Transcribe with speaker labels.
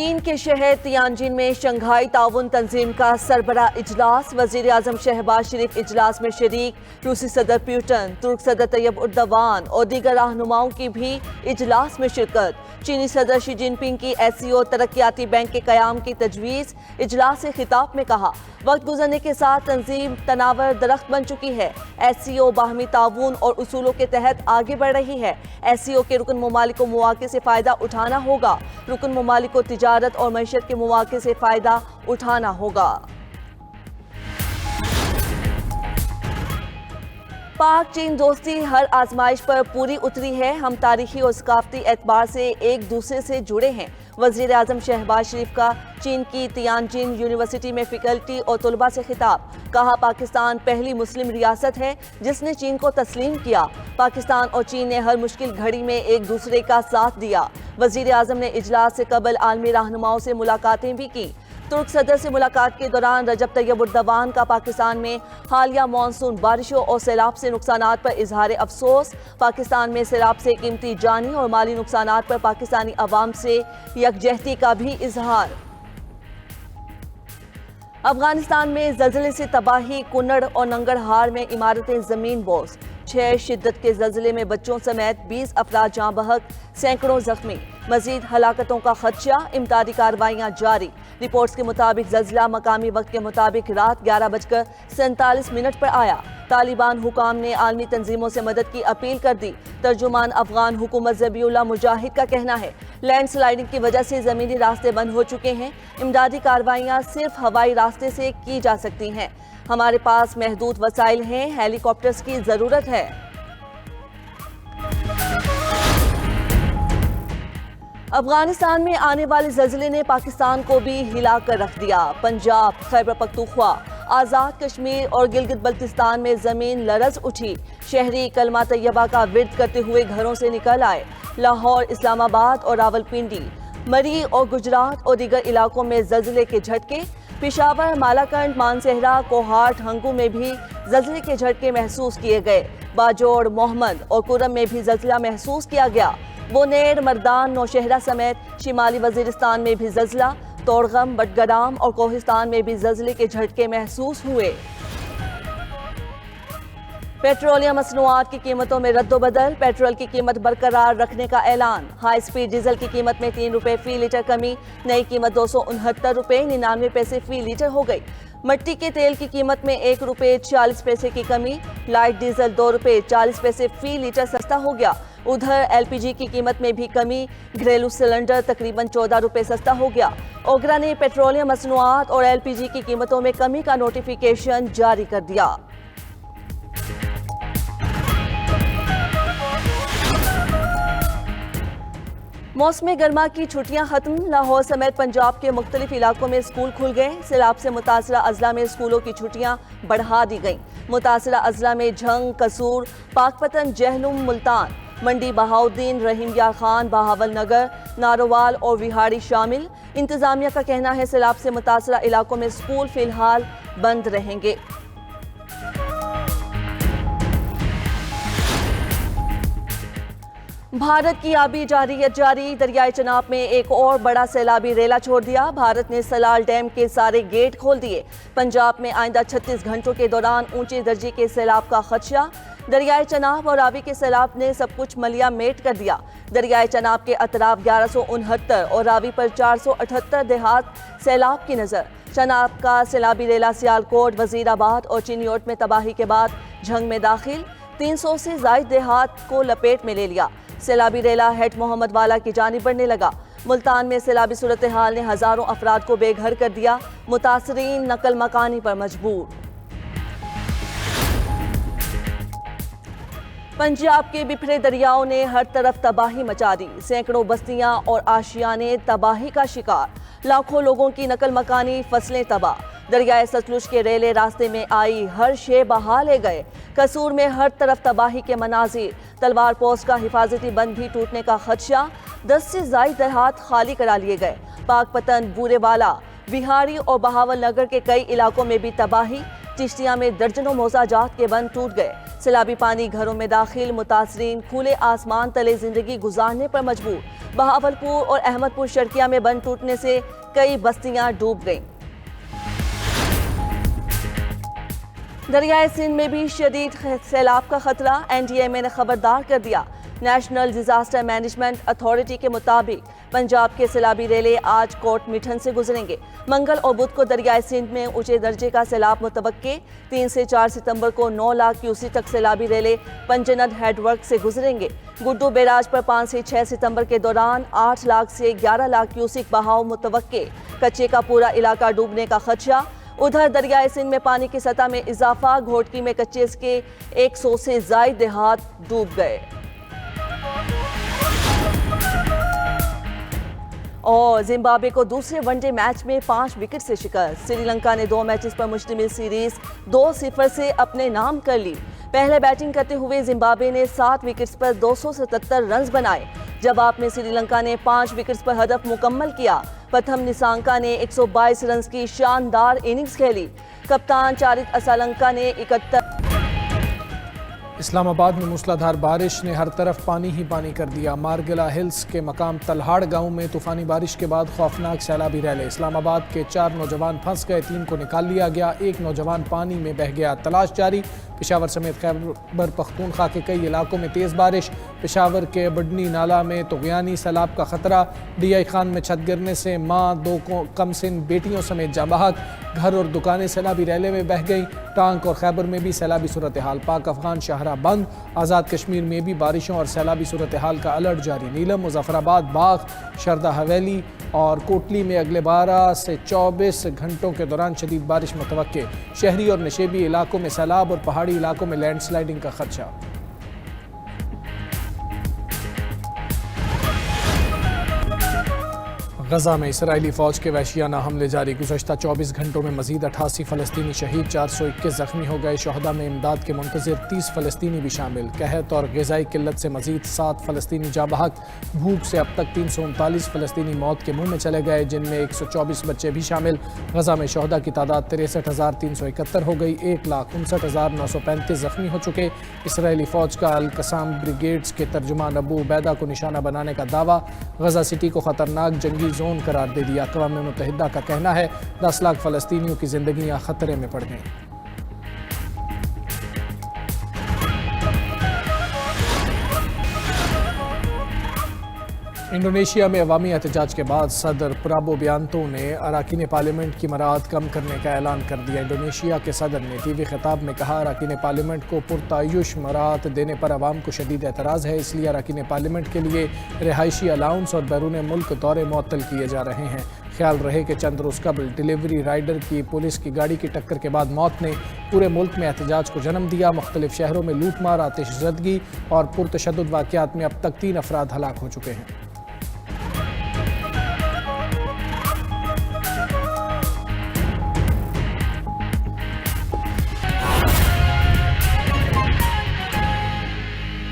Speaker 1: چین کے شہر تیانجن میں شنگھائی تعاون تنظیم کا سربراہ اجلاس، وزیر اعظم شہباز شریف اجلاس میں شریک، روسی صدر پیوٹن، ترک صدر طیب اردوان اور دیگر رہنماؤں کی بھی اجلاس میں شرکت۔ چینی صدر شی جن پنگ کی SCO ترقیاتی بینک کے قیام کی تجویز، اجلاس سے خطاب میں کہا وقت گزرنے کے ساتھ تنظیم تناور درخت بن چکی ہے۔ SCO باہمی تعاون اور اصولوں کے تحت آگے بڑھ رہی ہے۔ SCO کے رکن ممالک کو مواقع سے فائدہ اٹھانا ہوگا۔ رکن ممالک کو تجارت اور معیشت کے مواقع سے فائدہ اٹھانا ہوگا۔ پاک چین دوستی ہر آزمائش پر پوری اتری ہے، ہم تاریخی اور ثقافتی اعتبار سے ایک دوسرے سے جڑے ہیں۔ وزیر اعظم شہباز شریف کا چین کی تیانجن یونیورسٹی میں فیکلٹی اور طلباء سے خطاب، کہا پاکستان پہلی مسلم ریاست ہے جس نے چین کو تسلیم کیا۔ پاکستان اور چین نے ہر مشکل گھڑی میں ایک دوسرے کا ساتھ دیا۔ وزیر اعظم نے اجلاس سے قبل عالمی رہنماؤں سے ملاقاتیں بھی کی۔ ترک صدر سے ملاقات کے دوران رجب طیب اردوان کا پاکستان میں حالیہ مانسون بارشوں اور سیلاب سے نقصانات پر اظہار افسوس، پاکستان میں سیلاب سے قیمتی جانی اور مالی نقصانات پر پاکستانی عوام سے یکجہتی کا بھی اظہار۔ افغانستان میں زلزلے سے تباہی، کنڑ اور ننگرہار میں عمارتیں زمین بوس، 6 شدت کے زلزلے میں بچوں سمیت 20 افراد جاں بحق، سینکڑوں زخمی، مزید ہلاکتوں کا خدشہ، امدادی کارروائیاں جاری۔ رپورٹس کے مطابق زلزلہ مقامی وقت کے مطابق رات 11:47 پر آیا۔ طالبان حکام نے عالمی تنظیموں سے مدد کی اپیل کر دی۔ ترجمان افغان حکومت ذبیح اللہ مجاہد کا کہنا ہے لینڈ سلائیڈنگ کی وجہ سے زمینی راستے بند ہو چکے ہیں، امدادی کارروائیاں صرف ہوائی راستے سے کی جا سکتی ہیں، ہمارے پاس محدود وسائل ہیں، ہیلی کاپٹرز کی ضرورت ہے۔ افغانستان میں آنے والے زلزلے نے پاکستان کو بھی ہلا کر رکھ دیا۔ پنجاب، خیبر پختونخوا، آزاد کشمیر اور گلگت بلتستان میں زمین لرز اٹھی، شہری کلمہ طیبہ کا ورد کرتے ہوئے گھروں سے نکل آئے۔ لاہور، اسلام آباد اور راولپنڈی، مری اور گجرات اور دیگر علاقوں میں زلزلے کے جھٹکے۔ پشاور، مالاکنڈ، مانسہرہ، کوہاٹ، ہنگو میں بھی زلزلے کے جھٹکے محسوس کیے گئے۔ باجوڑ، محمد اور کرم میں بھی زلزلہ محسوس کیا گیا۔ بونیر، مردان، نوشہرہ سمیت شمالی وزیرستان میں بھی زلزلہ، توڑغم، بٹگرام اور کوہستان میں بھی زلزلے کے جھٹکے محسوس ہوئے۔ پیٹرولیم مصنوعات کی قیمتوں میں رد و بدل، پیٹرول کی قیمت برقرار رکھنے کا اعلان۔ ہائی سپیڈ ڈیزل کی قیمت میں 3 روپے فی لیٹر کمی، نئی قیمت 269 روپے 99 پیسے فی لیٹر ہو گئی۔ مٹی کے تیل کی قیمت میں 1 روپے 40 پیسے کی کمی، لائٹ ڈیزل 2 روپے 40 پیسے فی لیٹر سستا ہو گیا۔ ادھر LPG کی قیمت میں بھی کمی، گھریلو سلنڈر تقریباً 14 روپے سستا ہو گیا۔ اوگرا نے پیٹرولیم مصنوعات اور LPG کی قیمتوں میں کمی کا نوٹیفیکیشن جاری کر دیا۔ موسم گرما کی چھٹیاں ختم، لاہور سمیت پنجاب کے مختلف علاقوں میں اسکول کھل گئے۔ سیلاب سے متاثرہ اضلاع میں اسکولوں کی چھٹیاں بڑھا دی گئیں۔ متاثرہ اضلاع میں جھنگ، قصور، پاکپتن، جہلم، ملتان، منڈی بہاؤالدین، رحیم یار خان، بہاول نگر، ناروال اور وہاڑی شامل۔ انتظامیہ کا کہنا ہے سیلاب سے متاثرہ علاقوں میں اسکول فی الحال بند رہیں گے۔ بھارت کی آبی جارحیت جاری، دریائے چناب میں ایک اور بڑا سیلابی ریلا چھوڑ دیا۔ بھارت نے سلال ڈیم کے سارے گیٹ کھول دیے۔ پنجاب میں آئندہ 36 گھنٹوں کے دوران اونچے درجے کے سیلاب کا خدشہ۔ دریائے چناب اور راوی کے سیلاب نے سب کچھ ملیا میٹ کر دیا۔ دریائے چناب کے اطراف 1169 اور راوی پر 478 دیہات سیلاب کی نظر۔ چناب کا سیلابی ریلا سیالکوٹ، وزیر آباد اور چینیوٹ میں تباہی کے بعد جھنگ میں داخل، 300 سے زائد دیہات کو لپیٹ میں لے لیا۔ سیلابی ریلا ہیڈ محمد والا کی جانب بڑھنے لگا۔ ملتان میں سیلابی صورتحال نے ہزاروں افراد کو بے گھر کر دیا، متاثرین نقل مکانی پر مجبور۔ پنجاب کے بپھرے دریاؤں نے ہر طرف تباہی مچا دی، سینکڑوں بستیاں اور آشیانے تباہی کا شکار، لاکھوں لوگوں کی نقل مکانی، فصلیں تباہ۔ دریائے ستلج کے ریلے راستے میں آئی، ہر شے بہا لے گئے۔ قصور میں ہر طرف تباہی کے مناظر، تلوار پوسٹ کا حفاظتی بند بھی ٹوٹنے کا خدشہ، 10 سے زائد دیہات خالی کرا لیے گئے۔ پاکپتن، بورے والا، بہاڑی اور بہاول نگر کے کئی علاقوں میں بھی تباہی، چشتیاں میں درجنوں موزہ جات کے بند ٹوٹ گئے، سیلابی پانی گھروں میں داخل، متاثرین کھلے آسمان تلے زندگی گزارنے پر مجبور۔ بہاولپور اور احمد پور شرقیہ میں بند ٹوٹنے سے کئی بستیاں ڈوب گئیں۔ دریائے سندھ میں بھی شدید سیلاب کا خطرہ، NDMA نے خبردار کر دیا۔ نیشنل ڈیزاسٹر مینجمنٹ اتھارٹی کے مطابق پنجاب کے سیلابی ریلے آج کوٹ میٹھن سے گزریں گے۔ منگل اور بدھ کو دریائے سندھ میں اونچے درجے کا سیلاب متوقع۔ 3 سے 4 ستمبر کو 9 لاکھ کیوسیک تک سیلابی ریلے پنجند ہیڈ ورک سے گزریں گے۔ گڈو بیراج پر 5 سے 6 ستمبر کے دوران 8 لاکھ سے 11 لاکھ کیوسیک بہاؤ متوقع۔ کچے کا پورا علاقہ ڈوبنے کا خدشہ۔ ادھر دریائے سندھ میں پانی کی سطح میں اضافہ، گھوٹکی میں کچیز کے 100 سے زائد دیہات ڈوب گئے۔ اور زمبابوے کو دوسرے ون ڈے میچ میں 5 وکٹ سے شکست، سری لنکا نے 2 میچز پر مشتمل سیریز 2-0 سے اپنے نام کر لی۔ پہلے بیٹنگ کرتے ہوئے زمبابوے نے 7 وکٹس پر 277 رنز بنائے، جواب میں سری لنکا نے 5 وکٹس پر ہدف مکمل کیا۔ پتھم نسانکا نے 122 رنز کی شاندار اننگز کھیلی، کپتان چارت اسالنکا نے 71۔
Speaker 2: اسلام آباد میں موسلادھار بارش نے ہر طرف پانی ہی پانی کر دیا۔ مارگلا ہلز کے مقام تلہاڑ گاؤں میں طوفانی بارش کے بعد خوفناک سیلابی ریلے۔ اسلام آباد کے 4 نوجوان پھنس گئے، 3 کو نکال لیا گیا، 1 نوجوان پانی میں بہہ گیا، تلاش جاری۔ پشاور سمیت خیبر پختونخوا کے کئی علاقوں میں تیز بارش۔ پشاور کے بڈنی نالہ میں طغیانی سیلاب کا خطرہ، ڈی آئی خان میں چھت گرنے سے ماں 2 کم سن بیٹیوں سمیت جاں بحق، گھر اور دکانیں سیلابی ریلے میں بہہ گئیں۔ ٹانک اور خیبر میں بھی سیلابی صورتحال، پاک افغان شاہراہ بند۔ آزاد کشمیر میں بھی بارشوں اور سیلابی صورتحال کا الرٹ جاری۔ نیلم، مظفرآباد، باغ، شردہ حویلی اور کوٹلی میں اگلے 12 سے 24 گھنٹوں کے دوران شدید بارش متوقع۔ شہری اور نشیبی علاقوں میں سیلاب اور پہاڑی علاقوں میں لینڈ سلائیڈنگ کا خدشہ۔ غزہ میں اسرائیلی فوج کے وحشیانہ حملے جاری، گزشتہ 24 گھنٹوں میں مزید 88 فلسطینی شہید، 421 زخمی ہو گئے۔ شہداء میں امداد کے منتظر 30 فلسطینی بھی شامل۔ قحط اور غذائی قلت سے مزید 7 فلسطینی جاں بحق، بھوک سے اب تک 339 فلسطینی موت کے منہ میں چلے گئے، جن میں 124 بچے بھی شامل۔ غزہ میں شہداء کی تعداد 63,371 ہو گئی، 1,59,935 زخمی ہو چکے۔ اسرائیلی فوج کا القسام بریگیڈز کے ترجمان ابو عبیدہ کو نشانہ بنانے کا دعویٰ، غزہ سٹی کو خطرناک جنگی زون قرار دے دیا۔ اقوام متحدہ کا کہنا ہے 10 لاکھ فلسطینیوں کی زندگیاں خطرے میں پڑ گئیں۔ انڈونیشیا میں عوامی احتجاج کے بعد صدر پرابو بیانتو نے اراکین پارلیمنٹ کی مراعات کم کرنے کا اعلان کر دیا۔ انڈونیشیا کے صدر نے ٹی وی خطاب میں کہا، اراکین پارلیمنٹ کو پرتعیش مراعات دینے پر عوام کو شدید اعتراض ہے، اس لیے اراکین پارلیمنٹ کے لیے رہائشی الاؤنس اور بیرون ملک دورے معطل کیے جا رہے ہیں۔ خیال رہے کہ چند روز قبل ڈیلیوری رائڈر کی پولیس کی گاڑی کی ٹکر کے بعد موت نے پورے ملک میں احتجاج کو جنم دیا۔ مختلف شہروں میں لوٹ مار، آتش زدگی اور پرتشدد واقعات میں اب تک 3 افراد ہلاک ہو چکے ہیں۔